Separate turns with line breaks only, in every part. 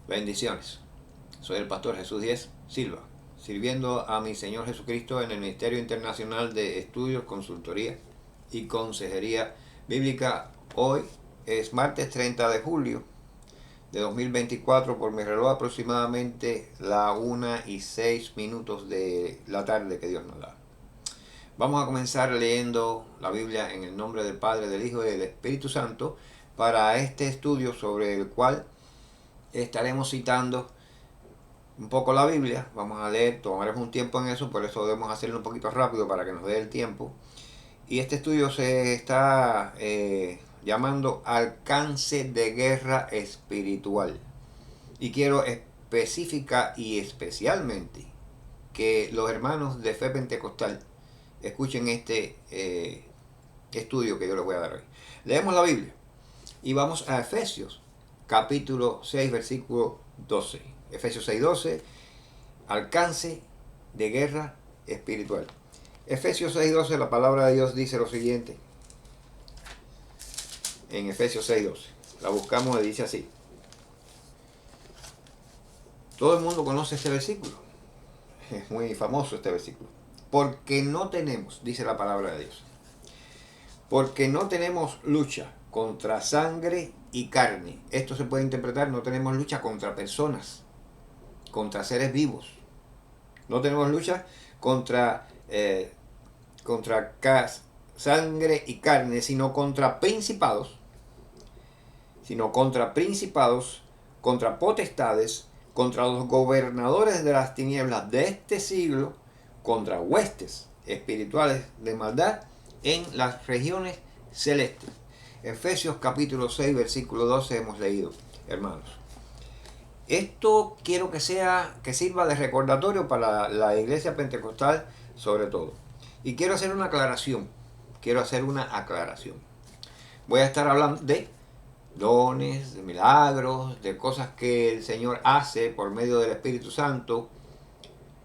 Bendiciones. Soy el pastor Jesús Díez Silva, sirviendo a mi Señor Jesucristo en el Ministerio Internacional de Estudios, Consultoría y Consejería Bíblica. Hoy es martes 30 de julio de 2024, por mi reloj aproximadamente la 1:06 de la tarde que Dios nos da. Vamos a comenzar leyendo la Biblia en el nombre del Padre, del Hijo y del Espíritu Santo para este estudio sobre el cual estaremos citando un poco la Biblia. Vamos a leer, tomaremos un tiempo en eso, por eso debemos hacerlo un poquito rápido para que nos dé el tiempo. Y este estudio se está llamando Alcance de Guerra Espiritual. Y quiero específica y especialmente que los hermanos de Fe Pentecostal escuchen este estudio que yo les voy a dar hoy. Leemos la Biblia y vamos a Efesios capítulo 6 versículo 12. Efesios 6:12, alcance de guerra espiritual. Efesios 6:12, la palabra de Dios dice lo siguiente. En Efesios 6:12, la buscamos y dice así. Todo el mundo conoce este versículo. Es muy famoso este versículo. Porque no tenemos, dice la palabra de Dios, porque no tenemos lucha contra sangre y carne. Esto se puede interpretar, no tenemos lucha contra personas, contra seres vivos. No tenemos lucha contra sangre y carne, sino contra principados, contra potestades, contra los gobernadores de las tinieblas de este siglo, contra huestes espirituales de maldad en las regiones celestes. Efesios capítulo 6 versículo 12 hemos leído, hermanos. Esto quiero que sirva de recordatorio para la iglesia pentecostal sobre todo. Y quiero hacer una aclaración. Voy a estar hablando de dones, de milagros, de cosas que el Señor hace por medio del Espíritu Santo.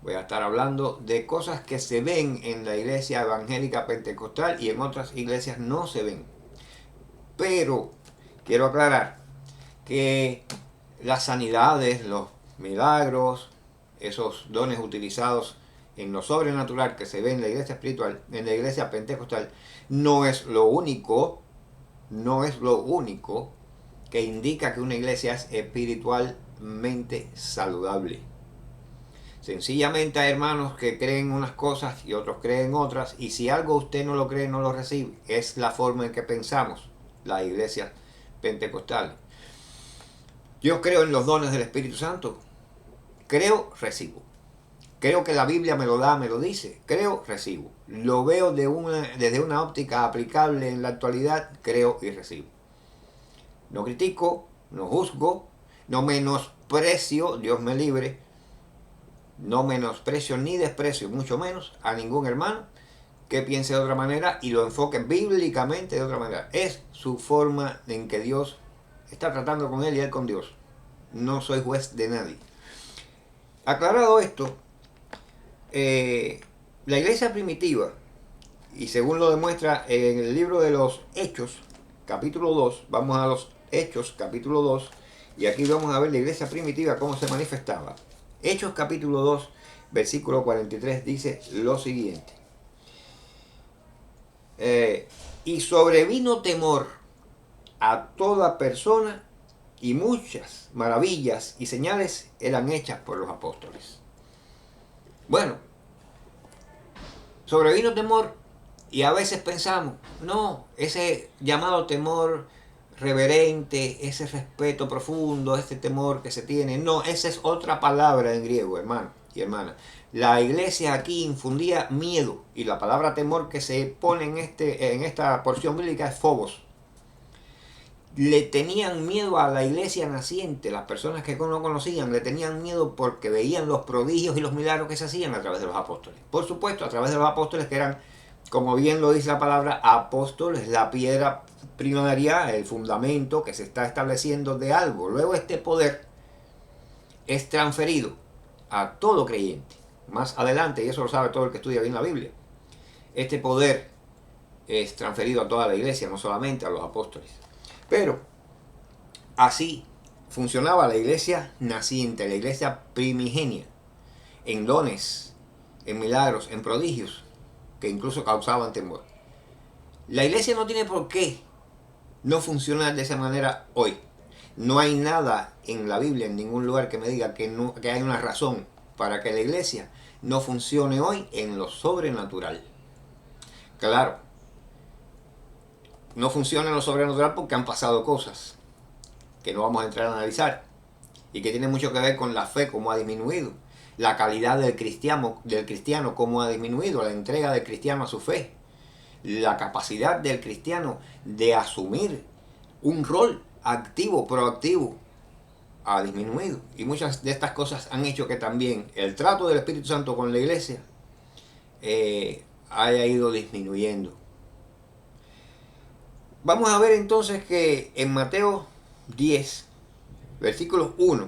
Voy a estar hablando de cosas que se ven en la iglesia evangélica pentecostal y en otras iglesias no se ven. Pero quiero aclarar que las sanidades, los milagros, esos dones utilizados en lo sobrenatural que se ve en la iglesia espiritual, en la iglesia pentecostal, no es lo único que indica que una iglesia es espiritualmente saludable. Sencillamente hay hermanos que creen unas cosas y otros creen otras, y si algo usted no lo cree, no lo recibe. Es la forma en que pensamos las iglesias pentecostales. Yo creo en los dones del Espíritu Santo. Creo, recibo. Creo que la Biblia me lo da, me lo dice. Creo, recibo. Lo veo desde una óptica aplicable en la actualidad. Creo y recibo. No critico, no juzgo, no menosprecio, Dios me libre. No menosprecio ni desprecio, mucho menos, a ningún hermano que piense de otra manera y lo enfoque bíblicamente de otra manera. Es su forma en que Dios está tratando con él y él con Dios. No soy juez de nadie. Aclarado esto, la iglesia primitiva, y según lo demuestra en el libro de los Hechos, capítulo 2, vamos a los Hechos, capítulo 2, y aquí vamos a ver la iglesia primitiva cómo se manifestaba. Hechos, capítulo 2, versículo 43, dice lo siguiente. Y sobrevino temor a toda persona, y muchas maravillas y señales eran hechas por los apóstoles. Bueno, sobrevino temor y a veces pensamos, no, ese llamado temor reverente, ese respeto profundo, ese temor que se tiene, no, esa es otra palabra en griego, hermano y hermana. La iglesia aquí infundía miedo y la palabra temor que se pone en esta porción bíblica es phobos. Le tenían miedo a la iglesia naciente, las personas que no conocían, le tenían miedo porque veían los prodigios y los milagros que se hacían a través de los apóstoles. Por supuesto, a través de los apóstoles que eran, como bien lo dice la palabra, apóstoles, la piedra primaria, el fundamento que se está estableciendo de algo. Luego este poder es transferido a todo creyente. Más adelante, y eso lo sabe todo el que estudia bien la Biblia, este poder es transferido a toda la iglesia, no solamente a los apóstoles. Pero así funcionaba la iglesia naciente, la iglesia primigenia, en dones, en milagros, en prodigios, que incluso causaban temor. La iglesia no tiene por qué no funcionar de esa manera hoy. No hay nada en la Biblia, en ningún lugar, que me diga que hay una razón para que la iglesia no funcione hoy en lo sobrenatural. Claro, no funciona en lo sobrenatural porque han pasado cosas que no vamos a entrar a analizar y que tienen mucho que ver con la fe, cómo ha disminuido, la calidad del cristiano cómo ha disminuido, la entrega del cristiano a su fe, la capacidad del cristiano de asumir un rol activo, proactivo, ha disminuido. Y muchas de estas cosas han hecho que también el trato del Espíritu Santo con la iglesia haya ido disminuyendo. Vamos a ver entonces que en Mateo 10, versículos 1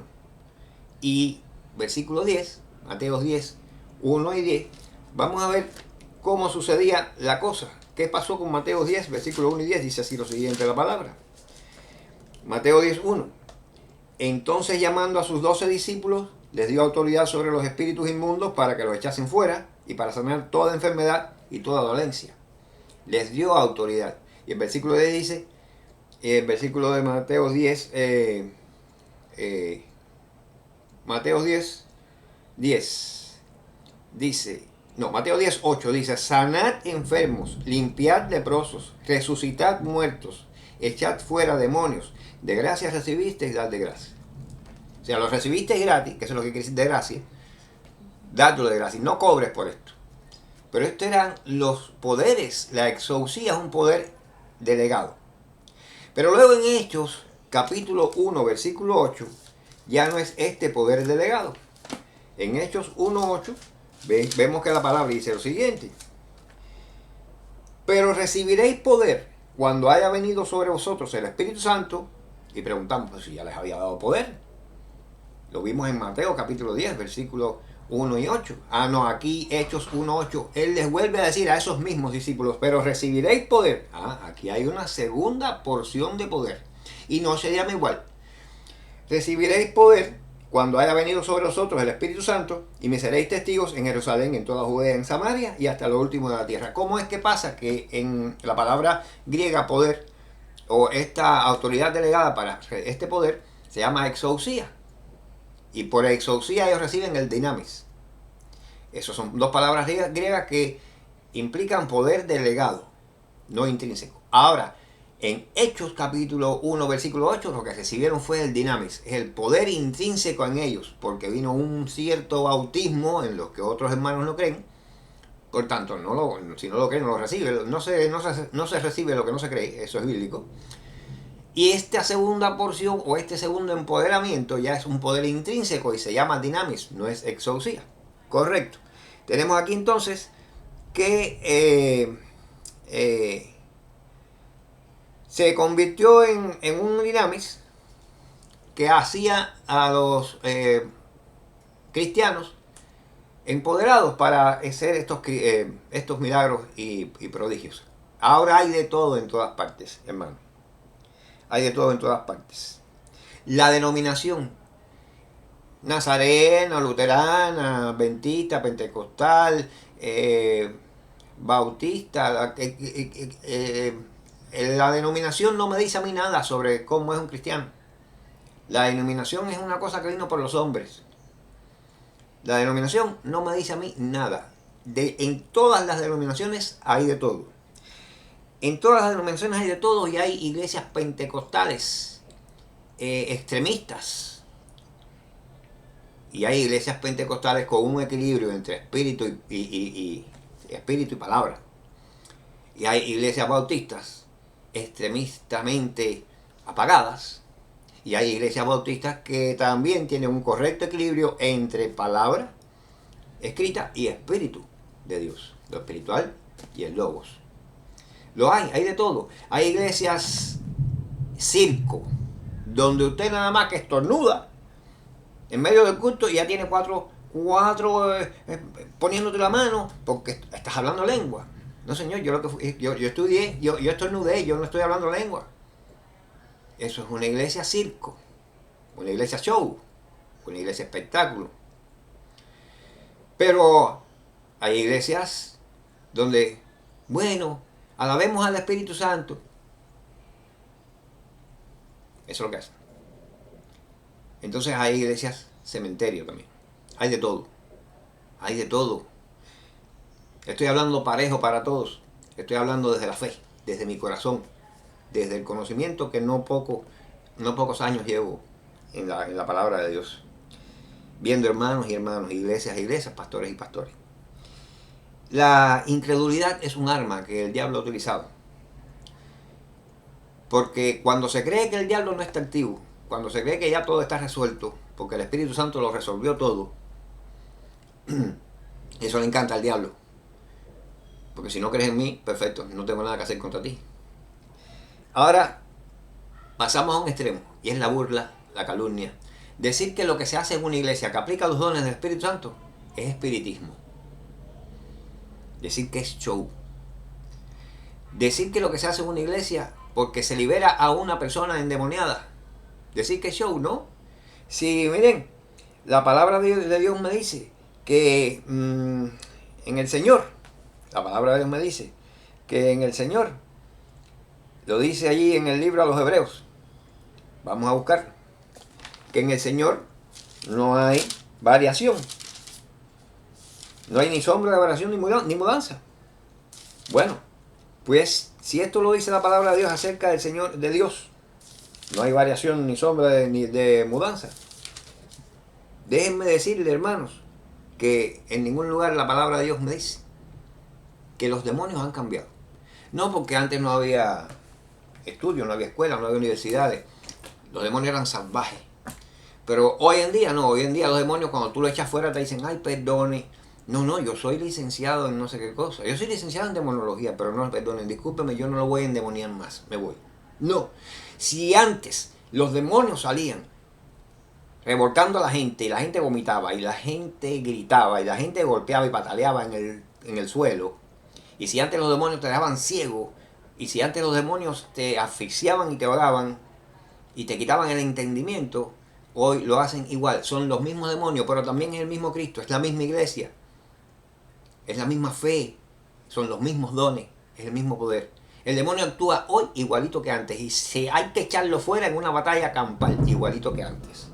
y versículo 10, Mateo 10, 1 y 10, vamos a ver cómo sucedía la cosa. ¿Qué pasó con Mateo 10, versículo 1 y 10? Dice así lo siguiente la palabra. Mateo 10, 1. Entonces, llamando a sus 12 discípulos, les dio autoridad sobre los espíritus inmundos para que los echasen fuera y para sanar toda enfermedad y toda dolencia. Les dio autoridad. Y el versículo 10 dice, el versículo de Mateo 10, Mateo 10, 10, dice, no, Mateo 10, 8 dice, sanad enfermos, limpiad leprosos, resucitad muertos, echad fuera demonios, de gracia recibisteis, dad de gracia. O sea, los recibisteis gratis, que eso es lo que quiere decir de gracia, dadlo de gracia, no cobres por esto. Pero estos eran los poderes, la exousia es un poder delegado. Pero luego en Hechos, capítulo 1, versículo 8, ya no es este poder delegado. En Hechos 1, 8, vemos que la palabra dice lo siguiente. Pero recibiréis poder cuando haya venido sobre vosotros el Espíritu Santo. Y preguntamos, pues si ya les había dado poder. Lo vimos en Mateo capítulo 10, versículos 1 y 8. Ah, no, aquí Hechos 1, 8. Él les vuelve a decir a esos mismos discípulos, pero recibiréis poder. Ah, aquí hay una segunda porción de poder. Y no se llama igual. Recibiréis poder cuando haya venido sobre vosotros el Espíritu Santo y me seréis testigos en Jerusalén, en toda Judea, en Samaria y hasta lo último de la tierra. ¿Cómo es que pasa que en la palabra griega poder o esta autoridad delegada para este poder se llama exousia? Y por exousia ellos reciben el dinamis. Esas son dos palabras griegas que implican poder delegado, no intrínseco. Ahora, en Hechos capítulo 1, versículo 8, lo que recibieron fue el dinamis, es el poder intrínseco en ellos, porque vino un cierto bautismo en los que otros hermanos no creen. Por tanto, si no lo creen, no lo recibe. No se recibe lo que no se cree, eso es bíblico. Y esta segunda porción o este segundo empoderamiento ya es un poder intrínseco y se llama dinamis, no es exousia. Correcto. Tenemos aquí entonces que se convirtió en un dinamis que hacía a los cristianos empoderados para hacer estos milagros y prodigios. Ahora hay de todo en todas partes, hermano. Hay de todo en todas partes. La denominación nazarena, luterana, adventista, pentecostal, bautista, la denominación no me dice a mí nada sobre cómo es un cristiano. La denominación es una cosa que vino por los hombres. La denominación no me dice a mí nada. En todas las denominaciones hay de todo. En todas las denominaciones hay de todo y hay iglesias pentecostales extremistas. Y hay iglesias pentecostales con un equilibrio entre espíritu y palabra. Y hay iglesias bautistas extremistamente apagadas. Y hay iglesias bautistas que también tienen un correcto equilibrio entre palabra escrita y espíritu de Dios. Lo espiritual y el logos. Lo hay de todo. Hay iglesias circo, donde usted nada más que estornuda en medio del culto y ya tiene cuatro poniéndote la mano porque estás hablando lengua. No, señor, yo estudié, yo estornudé, yo no estoy hablando lengua. Eso es una iglesia circo. una iglesia show, una iglesia espectáculo. Pero hay iglesias donde, bueno, alabemos al Espíritu Santo. Eso es lo que hacen. Entonces hay iglesias cementerio también. Hay de todo. Hay de todo. Estoy hablando parejo para todos. Estoy hablando desde la fe, desde mi corazón, desde el conocimiento que no pocos años llevo en la palabra de Dios. Viendo hermanos y hermanos, iglesias e iglesias, pastores y pastores. La incredulidad es un arma que el diablo ha utilizado. Porque cuando se cree que el diablo no está activo, cuando se cree que ya todo está resuelto, porque el Espíritu Santo lo resolvió todo, eso le encanta al diablo. Porque si no crees en mí, perfecto, no tengo nada que hacer contra ti. Ahora, pasamos a un extremo, y es la burla, la calumnia. Decir que lo que se hace en una iglesia que aplica los dones del Espíritu Santo es espiritismo. Decir que es show. Decir que lo que se hace en una iglesia porque se libera a una persona endemoniada. Decir que es show, ¿no? Si, miren, la palabra de Dios me dice que en el Señor, la palabra de Dios me dice que en el Señor, lo dice allí en el libro a los Hebreos, vamos a buscar, que en el Señor no hay variación. No hay ni sombra de variación ni mudanza. Bueno, pues si esto lo dice la palabra de Dios acerca del Señor, de Dios, no hay variación ni sombra ni de mudanza. Déjenme decirle, hermanos, que en ningún lugar la palabra de Dios me dice que los demonios han cambiado. No porque antes no había estudios, no había escuelas, no había universidades. Los demonios eran salvajes. Pero hoy en día no, hoy en día los demonios cuando tú lo echas fuera te dicen, ay, perdone. No, yo soy licenciado en no sé qué cosa. Yo soy licenciado en demonología, pero no, perdonen, discúlpeme, yo no lo voy a endemoniar más, me voy. No, si antes los demonios salían revolcando a la gente y la gente vomitaba y la gente gritaba y la gente golpeaba y pataleaba en el suelo, y si antes los demonios te dejaban ciego, y si antes los demonios te asfixiaban y te ahogaban y te quitaban el entendimiento, hoy lo hacen igual. Son los mismos demonios, pero también es el mismo Cristo, es la misma iglesia, es la misma fe, son los mismos dones, es el mismo poder. El demonio actúa hoy igualito que antes y hay que echarlo fuera en una batalla campal, igualito que antes,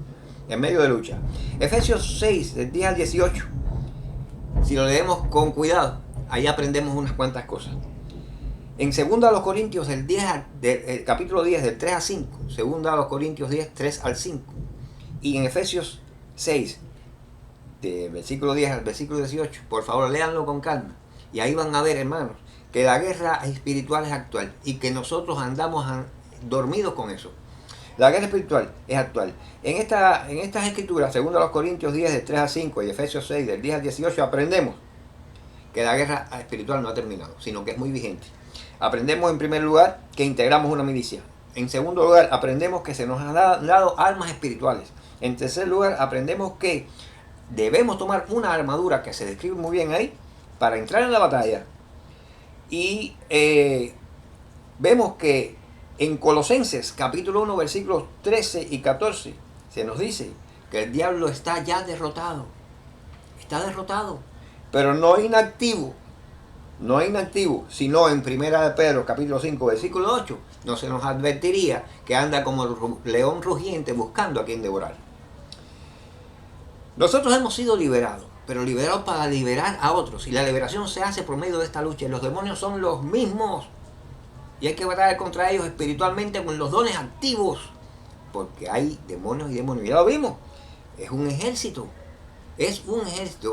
en medio de lucha. Efesios 6, del 10 al 18, si lo leemos con cuidado, ahí aprendemos unas cuantas cosas. En 2 Corintios, el capítulo 10, del 3 al 5, 2 Corintios 10, 3 al 5, y en Efesios 6, de versículo 10 al versículo 18, por favor léanlo con calma, y ahí van a ver, hermanos, que la guerra espiritual es actual, y que nosotros andamos dormidos con eso. La guerra espiritual es actual. En estas escrituras, 2 Corintios 10, del 3 al 5, y Efesios 6, del 10 al 18, aprendemos que la guerra espiritual no ha terminado, sino que es muy vigente. Aprendemos en primer lugar que integramos una milicia. En segundo lugar, aprendemos que se nos han dado armas espirituales. En tercer lugar, aprendemos que debemos tomar una armadura que se describe muy bien ahí para entrar en la batalla. Y vemos que en Colosenses capítulo 1 versículos 13 y 14 se nos dice que el diablo está ya derrotado. Está derrotado, pero no inactivo. No inactivo, sino en 1 Pedro capítulo 5 versículo 8 no se nos advertiría que anda como el león rugiente buscando a quien devorar. Nosotros hemos sido liberados, pero liberados para liberar a otros, y la liberación se hace por medio de esta lucha, y los demonios son los mismos, y hay que batallar contra ellos espiritualmente con los dones activos, porque hay demonios y demonios, ya lo vimos, es un ejército,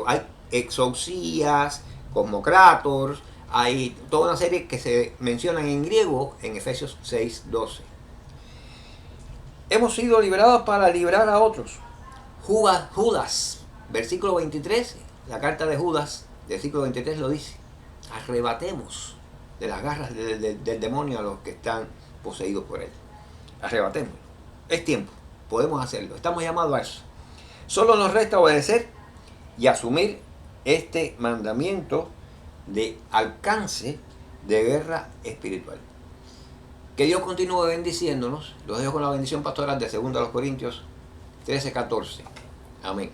hay exorcías, cosmocratos, hay toda una serie que se mencionan en griego en Efesios 6:12. Hemos sido liberados para librar a otros. Judas, versículo 23, la carta de Judas, versículo 23 lo dice: arrebatemos de las garras del demonio a los que están poseídos por él. Arrebatemos. Es tiempo, podemos hacerlo, estamos llamados a eso. Solo nos resta obedecer y asumir este mandamiento de alcance de guerra espiritual. Que Dios continúe bendiciéndonos. Los dejo con la bendición pastoral de 2 Corintios 13:14. Amén.